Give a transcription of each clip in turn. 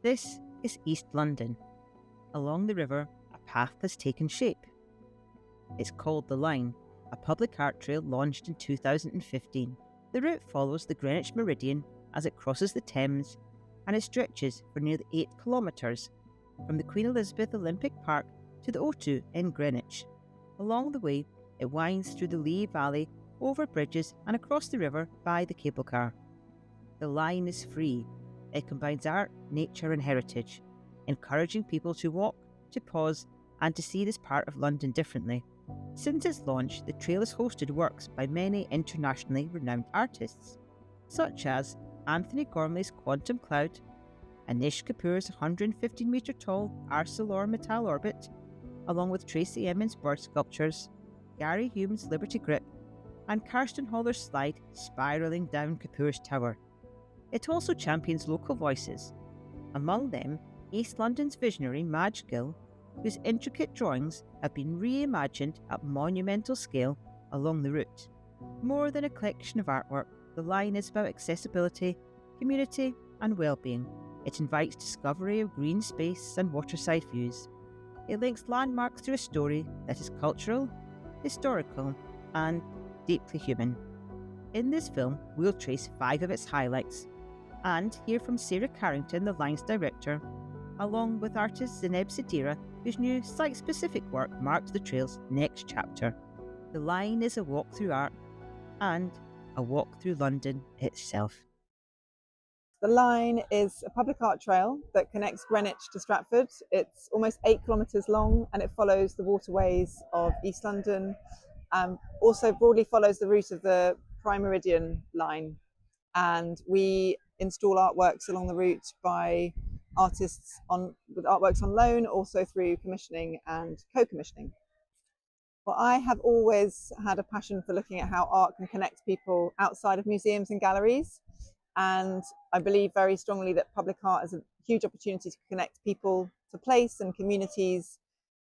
This is East London. Along the river, a path has taken shape. It's called The Line, a public art trail launched in 2015. The route follows the Greenwich Meridian as it crosses the Thames, and it stretches for nearly 8 kilometres from the Queen Elizabeth Olympic Park to the O2 in Greenwich. Along the way, it winds through the Lee Valley, over bridges and across the river by the cable car. The line is free. It combines art, nature and heritage, encouraging people to walk, to pause and to see this part of London differently. Since its launch, the trail has hosted works by many internationally renowned artists, such as Anthony Gormley's Quantum Cloud, Anish Kapoor's 115-metre tall ArcelorMittal Orbit, along with Tracy Emin's bird sculptures, Gary Hume's Liberty Grip, and Karsten Holler's slide spiralling down Kapoor's Tower. It also champions local voices, among them East London's visionary Madge Gill, whose intricate drawings have been reimagined at monumental scale along the route. More than a collection of artwork, The Line is about accessibility, community and well-being. It invites discovery of green space and waterside views. It links landmarks to a story that is cultural, historical and deeply human. In this film, we'll trace 5 of its highlights and hear from Sarah Carrington, the Line's director, along with artist Zineb Sedira, whose new site-specific work marks the trail's next chapter. The Line is a walk through art and a walk through London itself. The Line is a public art trail that connects Greenwich to Stratford. It's almost 8 kilometres long and it follows the waterways of East London. Also broadly follows the route of the Prime Meridian line, and we install artworks along the route by artists with artworks on loan, also through commissioning and co-commissioning. Well, I have always had a passion for looking at how art can connect people outside of museums and galleries, and I believe very strongly that public art is a huge opportunity to connect people to place and communities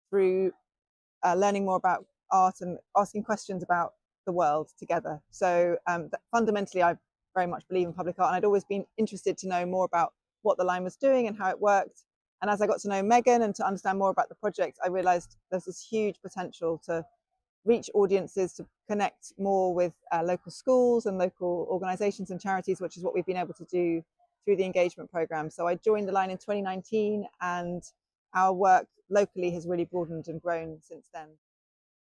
through learning more about art and asking questions about the world together. So fundamentally, I very much believe in public art, and I'd always been interested to know more about what the Line was doing and how it worked. And as I got to know Megan and to understand more about the project, I realised there's this huge potential to reach audiences, to connect more with local schools and local organisations and charities, which is what we've been able to do through the engagement programme. So I joined the Line in 2019, and our work locally has really broadened and grown since then.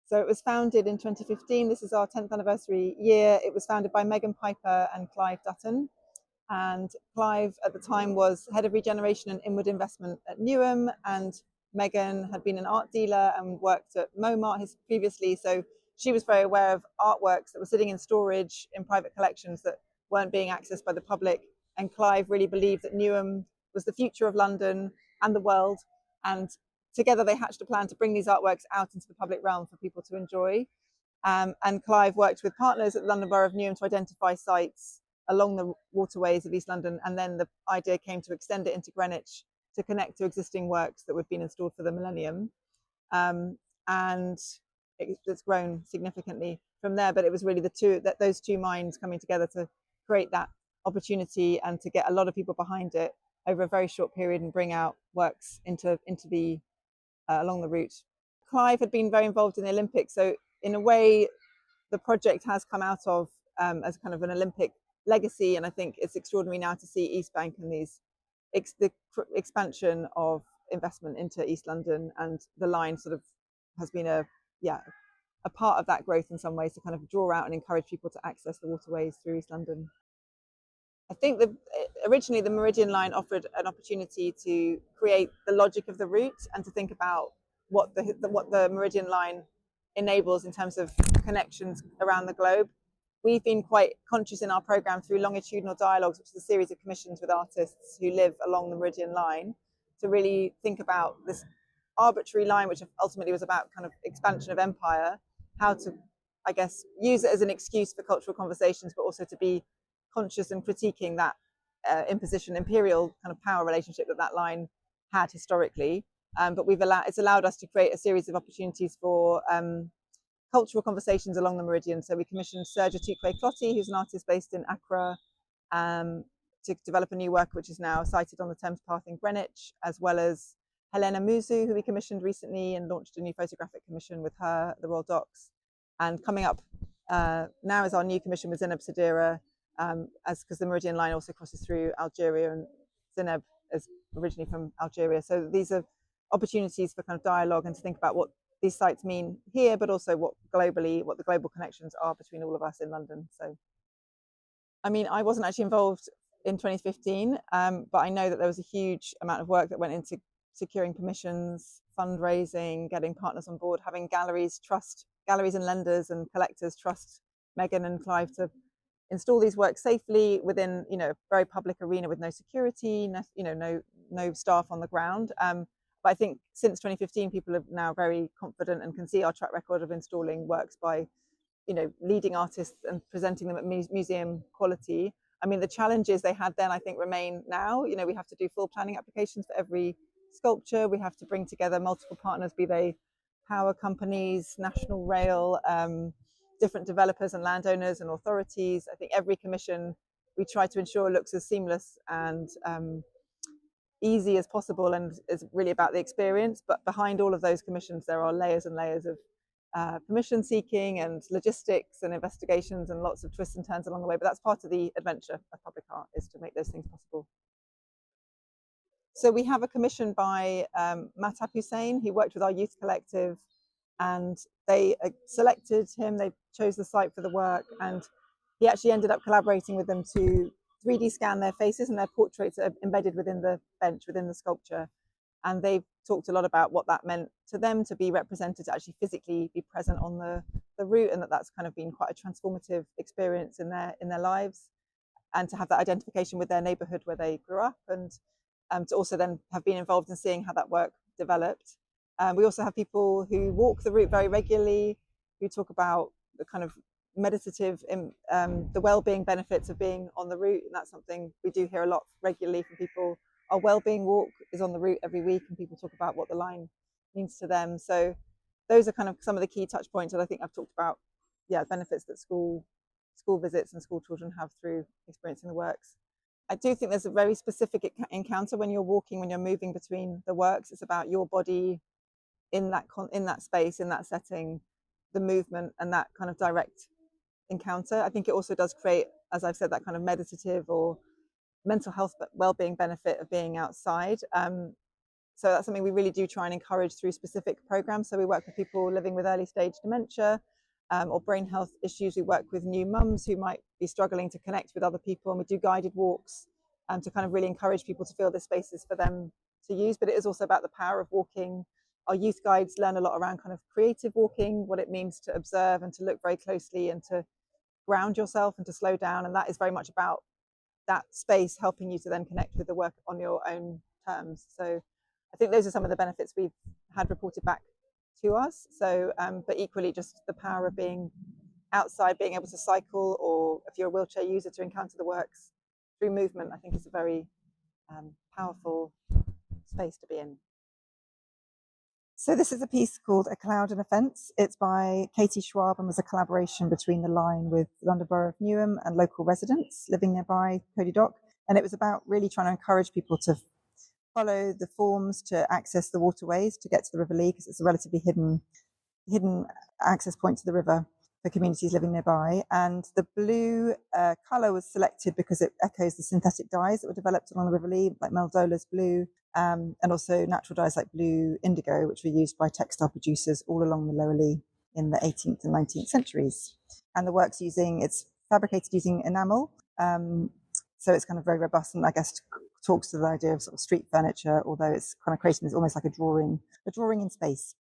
So it was founded in 2015. This is our 10th anniversary year. It was founded by Megan Piper and Clive Dutton. And Clive at the time was head of regeneration and inward investment at Newham, and Megan had been an art dealer and worked at Momart previously. So she was very aware of artworks that were sitting in storage in private collections that weren't being accessed by the public. And Clive really believed that Newham was the future of London and the world. And together they hatched a plan to bring these artworks out into the public realm for people to enjoy. And Clive worked with partners at the London Borough of Newham to identify sites along the waterways of East London. And then the idea came to extend it into Greenwich to connect to existing works that had been installed for the millennium. And it's grown significantly from there, but it was really those two minds coming together to create that opportunity and to get a lot of people behind it over a very short period and bring out works into the along the route. Clive had been very involved in the Olympics, so in a way the project has come out of as kind of an Olympic legacy, and I think it's extraordinary now to see East Bank and the expansion of investment into East London, and the Line sort of has been a part of that growth in some ways, to kind of draw out and encourage people to access the waterways through East London. I think originally the Meridian Line offered an opportunity to create the logic of the route and to think about what the Meridian Line enables in terms of connections around the globe. We've been quite conscious in our programme through Longitudinal Dialogues, which is a series of commissions with artists who live along the Meridian Line, to really think about this arbitrary line, which ultimately was about kind of expansion of empire, how to, I guess, use it as an excuse for cultural conversations, but also to be conscious and critiquing that imperial kind of power relationship that line had historically. But it's allowed us to create a series of opportunities for cultural conversations along the Meridian. So we commissioned Sergio Tukwe Clotti, who's an artist based in Accra, to develop a new work which is now sited on the Thames Path in Greenwich, as well as Helena Muzu, who we commissioned recently and launched a new photographic commission with her at the Royal Docks. And coming up now is our new commission with Zineb Sedira, because the Meridian line also crosses through Algeria, and Zineb is originally from Algeria. So these are opportunities for kind of dialogue and to think about what these sites mean here, but also what the global connections are between all of us in London. So, I mean, I wasn't actually involved in 2015, but I know that there was a huge amount of work that went into securing permissions, fundraising, getting partners on board, having galleries and lenders and collectors trust Megan and Clive to install these works safely within, a very public arena with no security, no staff on the ground. But I think since 2015, people are now very confident and can see our track record of installing works by, leading artists and presenting them at museum quality. I mean, the challenges they had then, I think, remain now. We have to do full planning applications for every sculpture. We have to bring together multiple partners, be they power companies, national rail, different developers and landowners and authorities. I think every commission we try to ensure looks as seamless and easy as possible, and is really about the experience. But behind all of those commissions, there are layers and layers of permission seeking and logistics and investigations and lots of twists and turns along the way. But that's part of the adventure of public art, is to make those things possible. So we have a commission by Mahtab Hussain. He worked with our youth collective, and they selected him. They chose the site for the work, and he actually ended up collaborating with them to 3D scan their faces, and their portraits are embedded within the bench, within the sculpture. And they've talked a lot about what that meant to them to be represented, to actually physically be present on the route, and that's kind of been quite a transformative experience in their lives, and to have that identification with their neighbourhood where they grew up, and to also then have been involved in seeing how that work developed. We also have people who walk the route very regularly, who talk about the kind of meditative, the well-being benefits of being on the route, and that's something we do hear a lot regularly from people. Our well-being walk is on the route every week, and people talk about what the line means to them. So those are kind of some of the key touch points that I think I've talked about. Benefits that school visits and school children have through experiencing the works. I do think there's a very specific encounter when you're walking, when you're moving between the works. It's about your body in that space, in that setting, the movement, and that kind of direct encounter. I think it also does create, as I've said, that kind of meditative or mental health well-being benefit of being outside. So that's something we really do try and encourage through specific programs. So we work with people living with early stage dementia or brain health issues. We work with new mums who might be struggling to connect with other people, and we do guided walks to kind of really encourage people to feel this space is for them to use. But it is also about the power of walking. Our youth guides learn a lot around kind of creative walking, what it means to observe and to look very closely and to ground yourself and to slow down. And that is very much about that space helping you to then connect with the work on your own terms. So I think those are some of the benefits we've had reported back to us. So, but equally just the power of being outside, being able to cycle, or if you're a wheelchair user, to encounter the works through movement, I think is a very powerful space to be in. So this is a piece called A Cloud and a Fence. It's by Katie Schwab and was a collaboration between the line with London Borough of Newham and local residents living nearby Cody Dock. And it was about really trying to encourage people to follow the forms to access the waterways to get to the River Lee, because it's a relatively hidden access point to the river for communities living nearby. And the blue colour was selected because it echoes the synthetic dyes that were developed along the River Lee, like Meldola's blue, and also natural dyes like blue indigo, which were used by textile producers all along the Lower Lee in the 18th and 19th centuries. And the work's it's fabricated using enamel, so it's kind of very robust, and I guess talks to the idea of sort of street furniture, although it's kind of creating this almost like a drawing in space.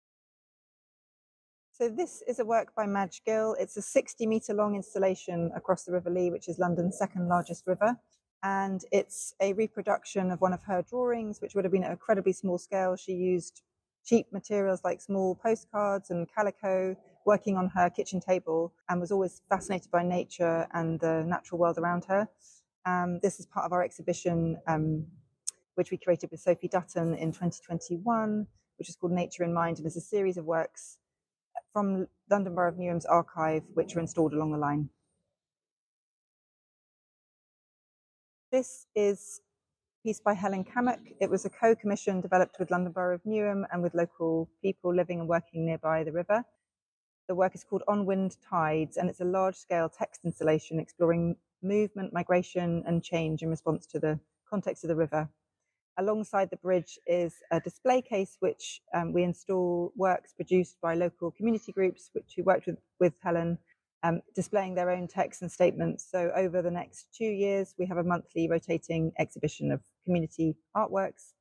So this is a work by Madge Gill. It's a 60-metre long installation across the River Lee, which is London's second largest river. And it's a reproduction of one of her drawings, which would have been at an incredibly small scale. She used cheap materials like small postcards and calico, working on her kitchen table, and was always fascinated by nature and the natural world around her. This is part of our exhibition, which we created with Sophie Dutton in 2021, which is called Nature in Mind, and is a series of works from London Borough of Newham's archive, which are installed along the line. This is a piece by Helen Cammack. It was a co-commission developed with London Borough of Newham and with local people living and working nearby the river. The work is called On Wind Tides, and it's a large-scale text installation exploring movement, migration, and change in response to the context of the river. Alongside the bridge is a display case which we install works produced by local community groups who worked with Helen, displaying their own texts and statements. So over the next 2 years, we have a monthly rotating exhibition of community artworks.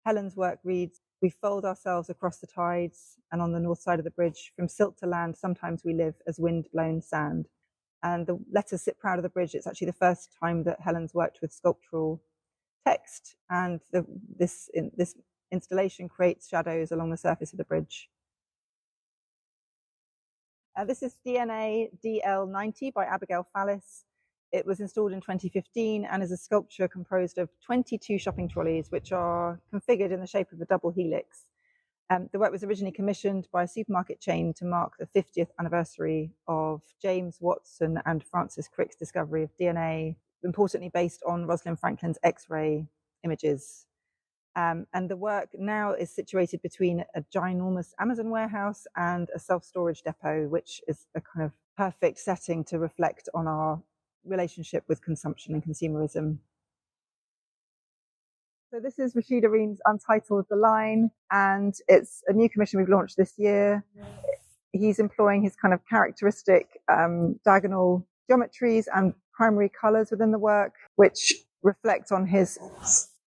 Helen's work reads, "We fold ourselves across the tides, and on the north side of the bridge, from silt to land, sometimes we live as wind-blown sand." And the letters sit proud of the bridge. It's actually the first time that Helen's worked with sculptural text, and this installation creates shadows along the surface of the bridge. This is DNA DL90 by Abigail Fallis. It was installed in 2015 and is a sculpture composed of 22 shopping trolleys, which are configured in the shape of a double helix. The work was originally commissioned by a supermarket chain to mark the 50th anniversary of James Watson and Francis Crick's discovery of DNA, importantly based on Rosalind Franklin's X-ray images. And the work now is situated between a ginormous Amazon warehouse and a self-storage depot, which is a kind of perfect setting to reflect on our relationship with consumption and consumerism. So this is Rashid Areen's Untitled The Line, and it's a new commission we've launched this year. He's employing his kind of characteristic diagonal geometries and primary colours within the work, which reflect on his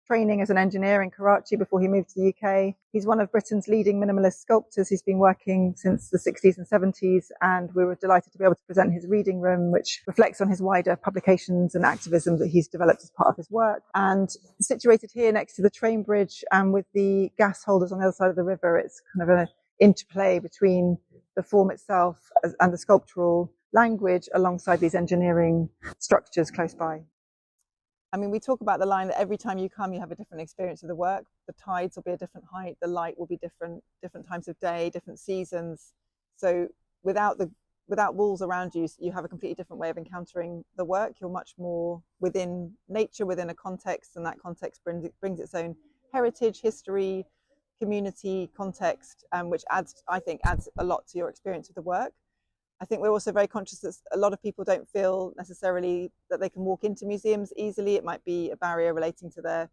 training as an engineer in Karachi before he moved to the UK. He's one of Britain's leading minimalist sculptors. He's been working since the 60s and 70s, and we were delighted to be able to present his reading room, which reflects on his wider publications and activism that he's developed as part of his work. And situated here next to the train bridge and with the gas holders on the other side of the river, it's kind of an interplay between the form itself and the sculptural language alongside these engineering structures close by. I mean, we talk about the line that every time you come, you have a different experience of the work. The tides will be a different height, the light will be different times of day, different seasons. So without walls around you, you have a completely different way of encountering the work. You're much more within nature, within a context, and that context brings its own heritage, history, community context, which I think adds a lot to your experience of the work. I think we're also very conscious that a lot of people don't feel necessarily that they can walk into museums easily. It might be a barrier relating to their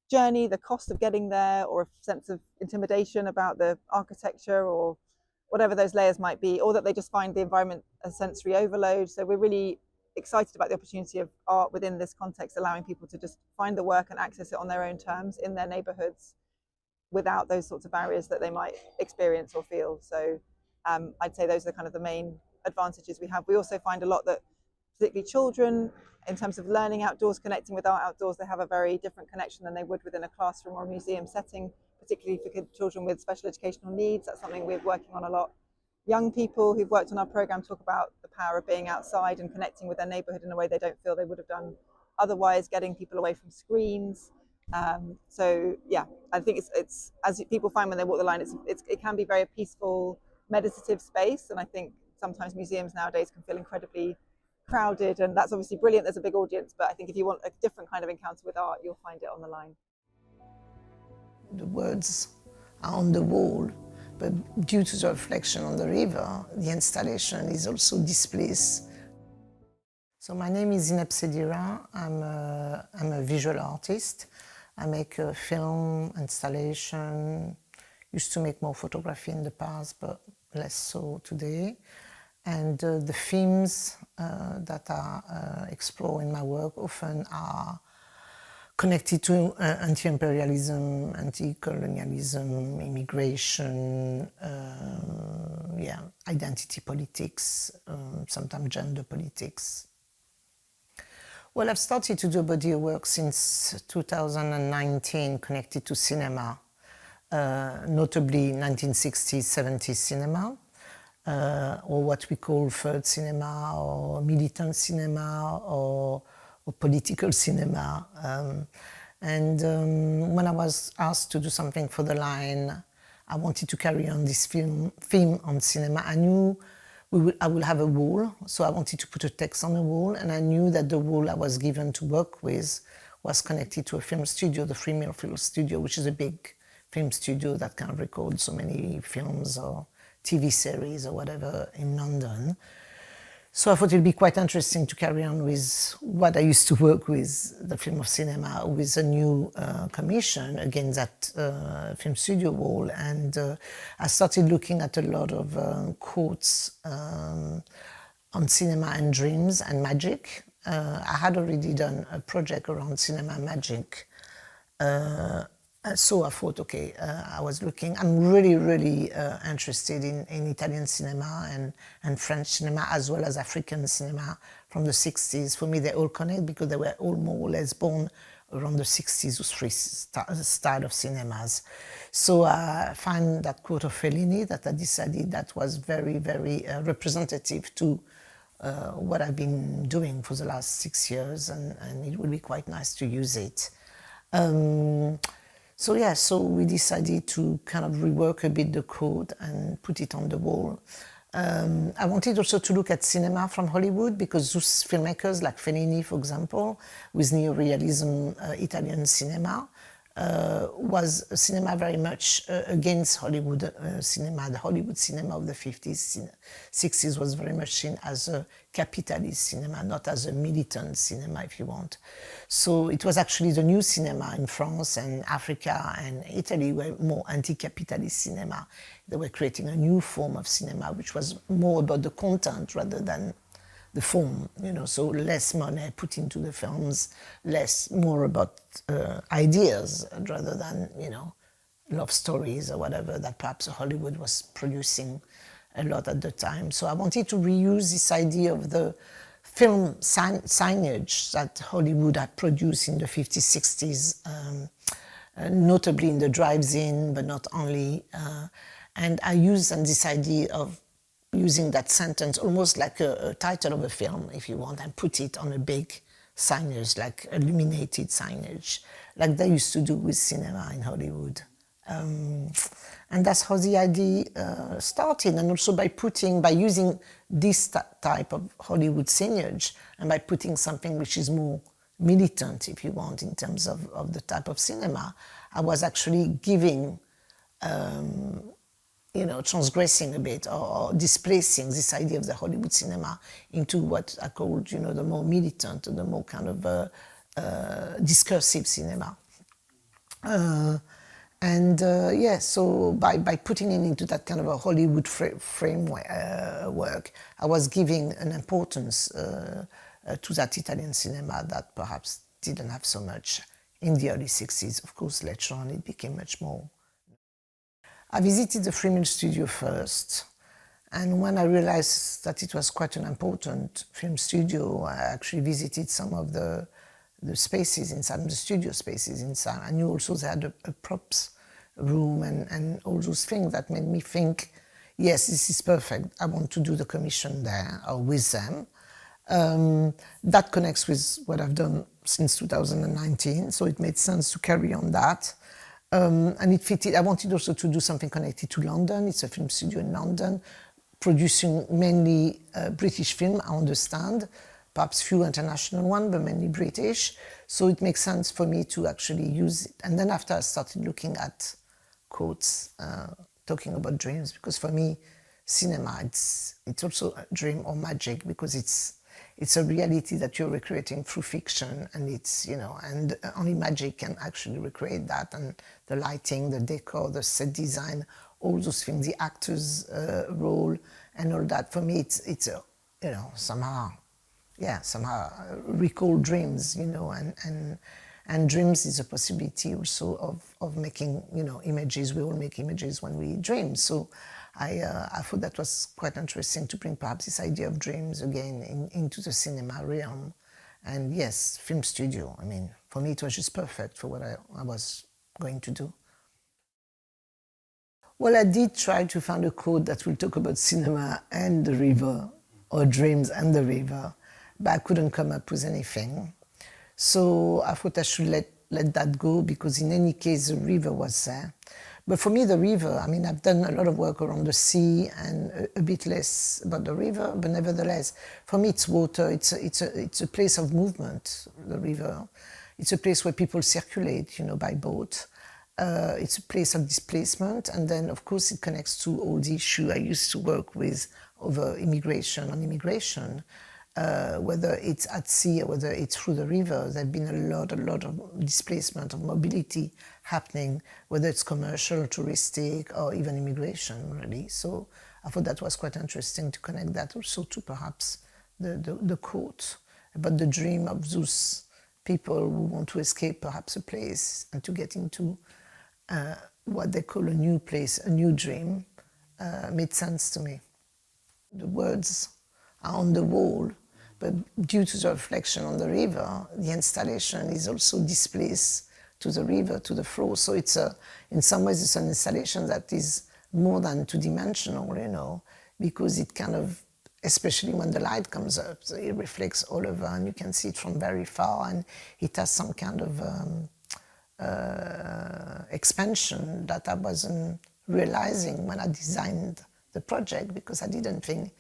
journey, the cost of getting there, or a sense of intimidation about the architecture or whatever those layers might be, or that they just find the environment a sensory overload. So we're really excited about the opportunity of art within this context, allowing people to just find the work and access it on their own terms in their neighbourhoods without those sorts of barriers that they might experience or feel. So I'd say those are kind of the main advantages we have. We also find a lot that particularly children, in terms of learning outdoors, connecting with art outdoors, they have a very different connection than they would within a classroom or a museum setting, particularly for children with special educational needs. That's something we're working on a lot. Young people who've worked on our programme talk about the power of being outside and connecting with their neighbourhood in a way they don't feel they would have done otherwise, getting people away from screens. So yeah, I think it's as people find when they walk the line, it can be very peaceful, meditative space, and I think sometimes museums nowadays can feel incredibly crowded, and that's obviously brilliant. There's a big audience, but I think if you want a different kind of encounter with art, you'll find it on the line. The words are on the wall, but due to the reflection on the river, the installation is also displaced. So my name is Zineb Sedira. I'm a visual artist. I make film, installation. Used to make more photography in the past, but less so today. And the themes that I explore in my work often are connected to anti-imperialism, anti-colonialism, immigration, identity politics, sometimes gender politics. Well, I've started to do body of work since 2019 connected to cinema, notably 1960s, 70s cinema, or what we call third cinema, or militant cinema, or political cinema. When I was asked to do something for the line, I wanted to carry on this theme on cinema. I knew I will have a wall, so I wanted to put a text on the wall, and I knew that the wall I was given to work with was connected to a film studio, the Free Mill Film Studio, which is a big film studio that kind of records so many films or TV series or whatever in London. So I thought it'd be quite interesting to carry on with what I used to work with, the film of cinema, with a new commission against that film studio wall. And I started looking at a lot of quotes on cinema and dreams and magic. I had already done a project around cinema magic. So I thought, okay, I was looking, I'm really interested in Italian cinema and French cinema, as well as African cinema from the 60s. For me, they all connect because they were all more or less born around the 60s, those three style of cinemas. So I find that quote of Fellini that I decided that was very representative to what I've been doing for the last 6 years, and it would be quite nice to use it. So yeah, so we decided to kind of rework a bit the code and put it on the wall. I wanted also to look at cinema from Hollywood, because those filmmakers like Fellini, for example, with neorealism Italian cinema, was a cinema very much against Hollywood cinema. The Hollywood cinema of the 50s, 60s was very much seen as a capitalist cinema, not as a militant cinema, if you want. So it was actually the new cinema in France and Africa and Italy were more anti-capitalist cinema. They were creating a new form of cinema, which was more about the content rather than the form, you know, so less money put into the films, more about ideas rather than, you know, love stories or whatever that perhaps Hollywood was producing a lot at the time. So I wanted to reuse this idea of the film signage that Hollywood had produced in the 50s, 60s, notably in the drives-in, but not only. And I used this idea of using that sentence almost like a title of a film, if you want, and put it on a big signage, like illuminated signage, like they used to do with cinema in Hollywood. And that's how the idea started. And also by using this type of Hollywood signage, and by putting something which is more militant, if you want, in terms of the type of cinema, I was actually giving you know, transgressing a bit or displacing this idea of the Hollywood cinema into what I called, you know, the more militant, the more kind of discursive cinema. Yeah, so by putting it into that kind of a Hollywood framework, I was giving an importance to that Italian cinema that perhaps didn't have so much in the early 60s. Of course, later on it became much more. I visited the Free Mill Studio first, and when I realized that it was quite an important film studio, I actually visited some of the spaces inside, the studio spaces inside. I knew also they had a props room and all those things that made me think, yes, this is perfect. I want to do the commission there or with them. That connects with what I've done since 2019, so it made sense to carry on that. And it fitted. I wanted also to do something connected to London. It's a film studio in London, producing mainly British film, I understand, perhaps few international ones, but mainly British. So it makes sense for me to actually use it. And then after I started looking at quotes, talking about dreams, because for me, cinema, it's also a dream or magic, because it's a reality that you're recreating through fiction, and it's, you know, and only magic can actually recreate that, and the lighting, the decor, the set design, all those things, the actor's role and all that. For me, it's a, you know, somehow recall dreams, you know, and dreams is a possibility also of making, you know, images. We all make images when we dream. So I thought that was quite interesting to bring perhaps this idea of dreams again into the cinema realm. And yes, film studio, I mean, for me it was just perfect for what I was going to do. Well, I did try to find a quote that will talk about cinema and the river, or dreams and the river, but I couldn't come up with anything. So I thought I should let that go, because in any case the river was there. But for me, the river, I mean, I've done a lot of work around the sea and a bit less about the river, but nevertheless, for me it's water, it's a place of movement, the river. It's a place where people circulate, by boat. It's a place of displacement, and then of course it connects to all the issues I used to work with over immigration, whether it's at sea or whether it's through the river. There's been a lot of displacement, of mobility happening, whether it's commercial, touristic, or even immigration, really. So I thought that was quite interesting to connect that also to perhaps the quote about the dream of those people who want to escape perhaps a place and to get into what they call a new place, a new dream, made sense to me. The words are on the wall, but due to the reflection on the river, the installation is also displaced to the river, to the floor. So it's in some ways it's an installation that is more than two-dimensional, because it kind of, especially when the light comes up, so it reflects all over and you can see it from very far, and it has some kind of expansion that I wasn't realizing when I designed the project, because I didn't think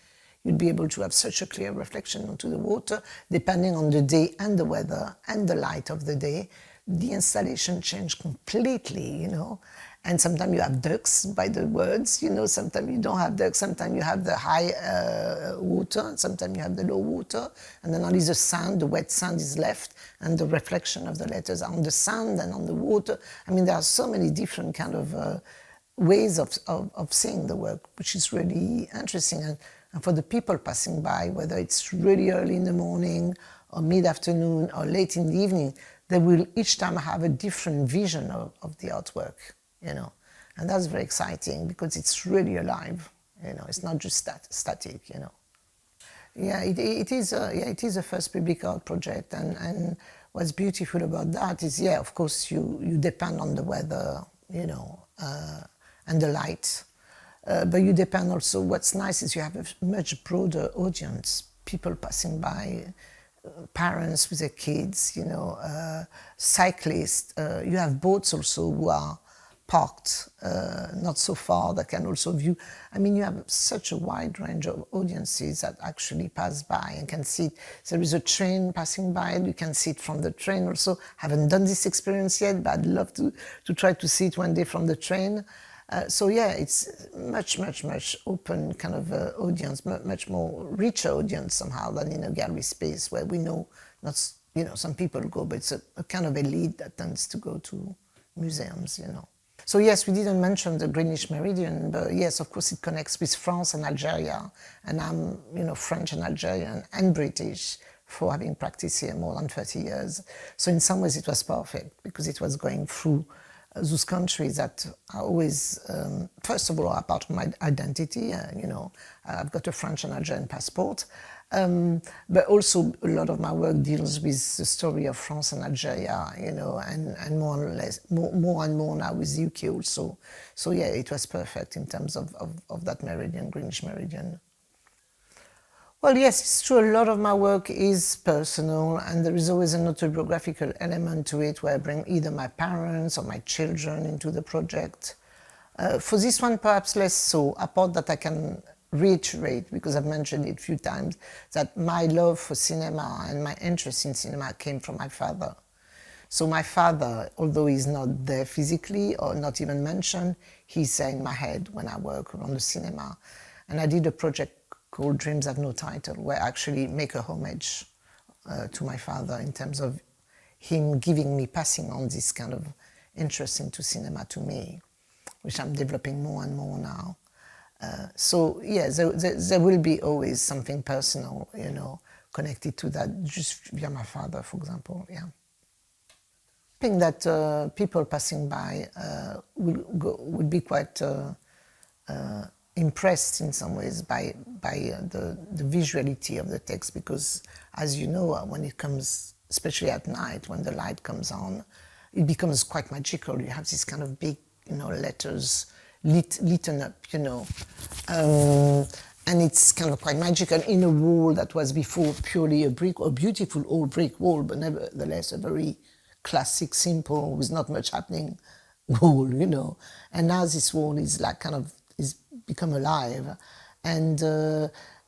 you'd be able to have such a clear reflection onto the water. Depending on the day and the weather and the light of the day, the installation changed completely, And sometimes you have ducks by the words, sometimes you don't have ducks, sometimes you have the high water, sometimes you have the low water, and then only the sand, the wet sand is left, and the reflection of the letters are on the sand and on the water. I mean, there are so many different kind of ways of seeing the work, which is really interesting. And for the people passing by, whether it's really early in the morning or mid-afternoon or late in the evening, they will each time have a different vision of the artwork, And that's very exciting because it's really alive, It's not just static, Yeah, it is a first public art project, and what's beautiful about that is, of course, you depend on the weather, and the light. But you depend also, what's nice is you have a much broader audience, people passing by, parents with their kids, cyclists. You have boats also who are parked not so far that can also view. I mean, you have such a wide range of audiences that actually pass by and can see it. There is a train passing by, you can see it from the train also. Haven't done this experience yet, but I'd love to try to see it one day from the train. So it's much open kind of audience, much more richer audience somehow than in a gallery space where we know not, some people go, but it's a kind of elite that tends to go to museums, So yes, we didn't mention the Greenwich Meridian, but yes, of course it connects with France and Algeria, and I'm, French and Algerian and British for having practiced here more than 30 years. So in some ways it was perfect because it was going through those countries that are always, first of all, are part of my identity. I've got a French and Algerian passport, but also a lot of my work deals with the story of France and Algeria, and more and more now with the UK also. So it was perfect in terms of that meridian, Greenwich Meridian. Well, yes, it's true. A lot of my work is personal, and there is always an autobiographical element to it where I bring either my parents or my children into the project. For this one, perhaps less so, apart that I can reiterate, because I've mentioned it a few times, that my love for cinema and my interest in cinema came from my father. So my father, although he's not there physically or not even mentioned, he's there in my head when I work on the cinema. And I did a project called Dreams Have No Title, where I actually make a homage to my father in terms of him passing on this kind of interest into cinema to me, which I'm developing more and more now. So there will be always something personal, connected to that, just via my father, for example, I think that people passing by would be quite impressed in some ways by the visuality of the text, because as you know, when it comes, especially at night, when the light comes on, it becomes quite magical. You have these kind of big, letters lit up, and it's kind of quite magical in a wall that was before purely a beautiful old brick wall, but nevertheless a very classic, simple, with not much happening wall, And now this wall is like is become alive, and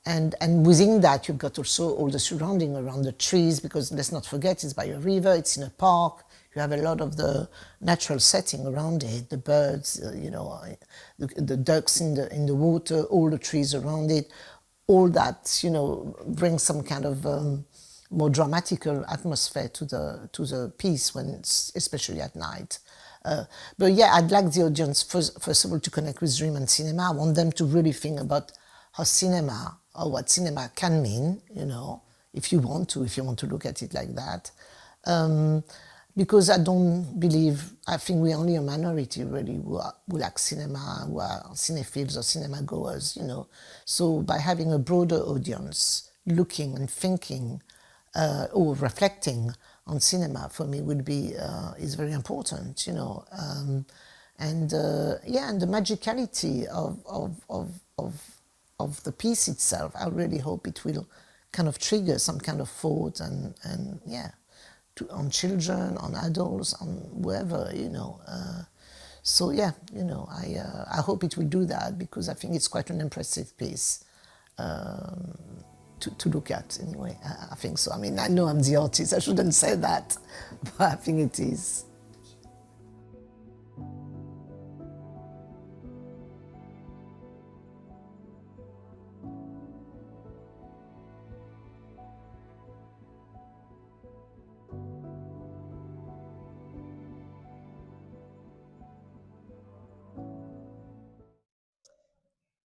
And within that, you've got also all the surrounding around the trees, because let's not forget, it's by a river, it's in a park. You have a lot of the natural setting around it, the birds, the ducks in the water, all the trees around it, all that, brings some kind of more dramatical atmosphere to the piece, especially at night. But yeah, I'd like the audience, first of all, to connect with dream and cinema. I want them to really think about how cinema, or what cinema can mean, if you want to look at it like that. Because I think we're only a minority really who like cinema, who are cinephiles or cinema goers, So by having a broader audience looking and thinking or reflecting on cinema, for me is very important, and the magicality of the piece itself. I really hope it will kind of trigger some kind of thought and on children, on adults, on whoever, So yeah, I hope it will do that, because I think it's quite an impressive piece to look at anyway. I think so. I mean, I know I'm the artist, I shouldn't say that, but I think it is.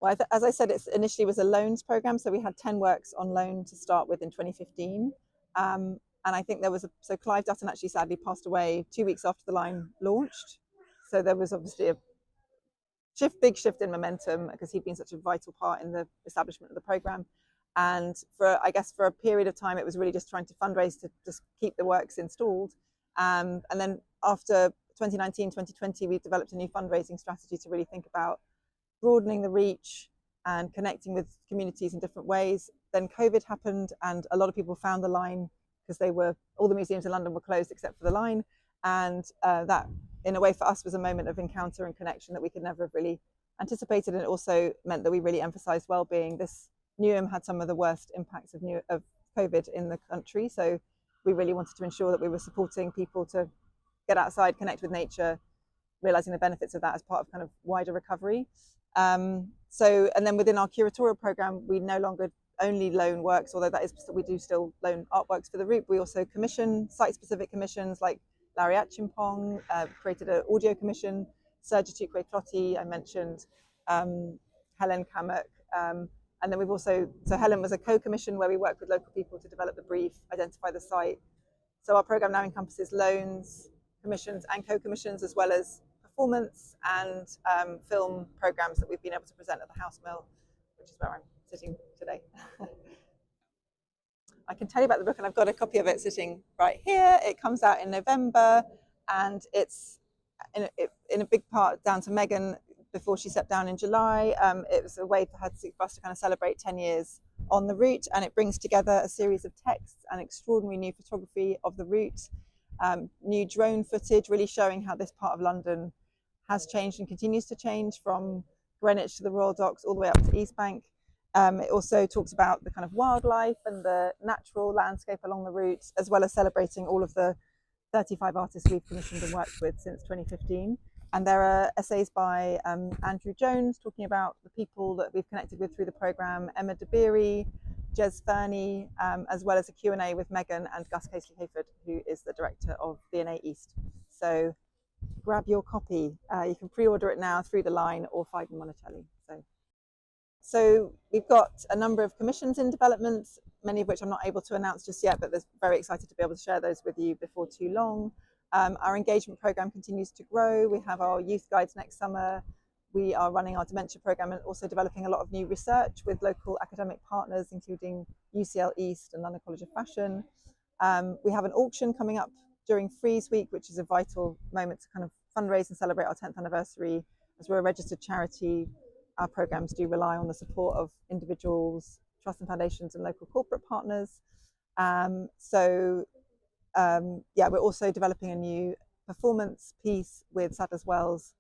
Well, as I said, it initially was a loans program, so we had 10 works on loan to start with in 2015. And I think so Clive Dutton actually sadly passed away 2 weeks after the line launched. So there was obviously a big shift in momentum, because he'd been such a vital part in the establishment of the program. And for a period of time, it was really just trying to fundraise to just keep the works installed. And then after 2019, 2020, we developed a new fundraising strategy to really think about broadening the reach and connecting with communities in different ways. Then COVID happened, and a lot of people found the line, because all the museums in London were closed except for the line. And that, in a way, for us was a moment of encounter and connection that we could never have really anticipated. And it also meant that we really emphasized well-being. This Newham had some of the worst impacts of COVID in the country. So we really wanted to ensure that we were supporting people to get outside, connect with nature, realizing the benefits of that as part of kind of wider recovery. And then within our curatorial program, we no longer only loan works, although we do still loan artworks for the route. We also commission site-specific commissions, like Larry Achimpong created an audio commission, Serge Tukwe Clotti, I mentioned, Helen Kamek. And then so Helen was a co-commission where we worked with local people to develop the brief, identify the site. So our program now encompasses loans, commissions and co-commissions, as well as performance and film programs that we've been able to present at the House Mill, which is where I'm sitting today. I can tell you about the book, and I've got a copy of it sitting right here. It comes out in November, and it's in a big part down to Megan before she stepped down in July. It was a way for us to kind of celebrate 10 years on the route, and it brings together a series of texts and extraordinary new photography of the route, new drone footage, really showing how this part of London has changed and continues to change, from Greenwich to the Royal Docks all the way up to East Bank. It also talks about the kind of wildlife and the natural landscape along the route, as well as celebrating all of the 35 artists we've commissioned and worked with since 2015. And there are essays by Andrew Jones talking about the people that we've connected with through the programme, Emma DeBeery, Jez Fernie, as well as a Q&A with Megan and Gus Casely-Hayford, who is the director of V&A East. So grab your copy. You can pre-order it now through the line or find them Monticelli. So we've got a number of commissions in development, many of which I'm not able to announce just yet, but they're very excited to be able to share those with you before too long. Our engagement program continues to grow. We have our youth guides next summer. We are running our dementia program and also developing a lot of new research with local academic partners, including UCL East and London College of Fashion. We have an auction coming up during Frieze Week, which is a vital moment to kind of fundraise and celebrate our 10th anniversary. As we're a registered charity, our programs do rely on the support of individuals, trusts and foundations, and local corporate partners. We're also developing a new performance piece with Sadler's Wells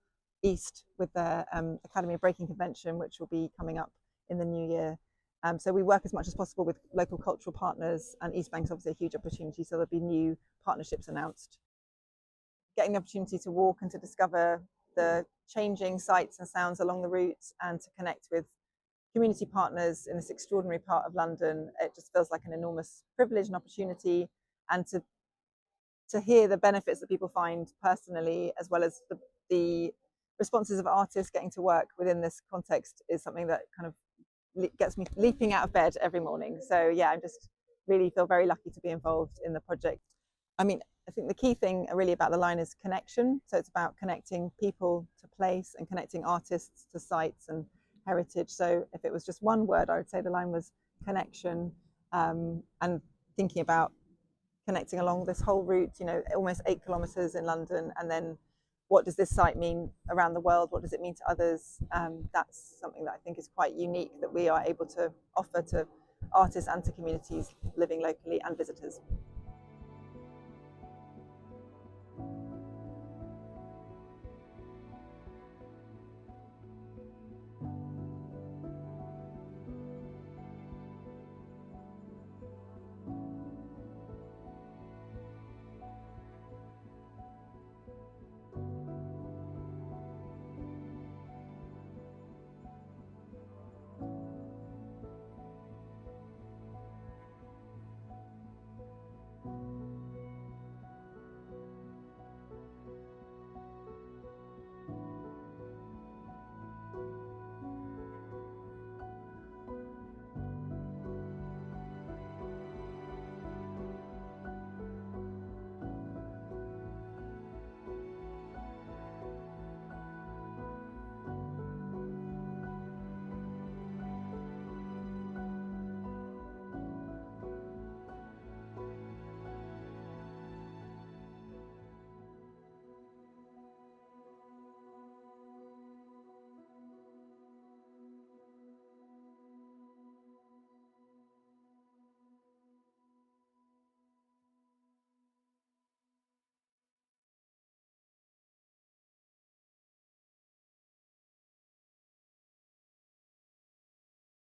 East with their Academy of Breaking Convention, which will be coming up in the new year. So we work as much as possible with local cultural partners, and East Bank's obviously a huge opportunity, so there'll be new partnerships announced. Getting the opportunity to walk and to discover the changing sights and sounds along the route and to connect with community partners in this extraordinary part of London, it just feels like an enormous privilege and opportunity, and to hear the benefits that people find personally, as well as the responses of artists getting to work within this context, is something that kind of gets me leaping out of bed every morning. So yeah, I just really feel very lucky to be involved in the project. I mean, I think the key thing really about the line is connection. So it's about connecting people to place and connecting artists to sites and heritage. So if it was just one word, I would say the line was connection, and thinking about connecting along this whole route, you know, almost 8 kilometers in London, and then what does this site mean around the world? What does it mean to others? That's something that I think is quite unique, that we are able to offer to artists and to communities living locally and visitors.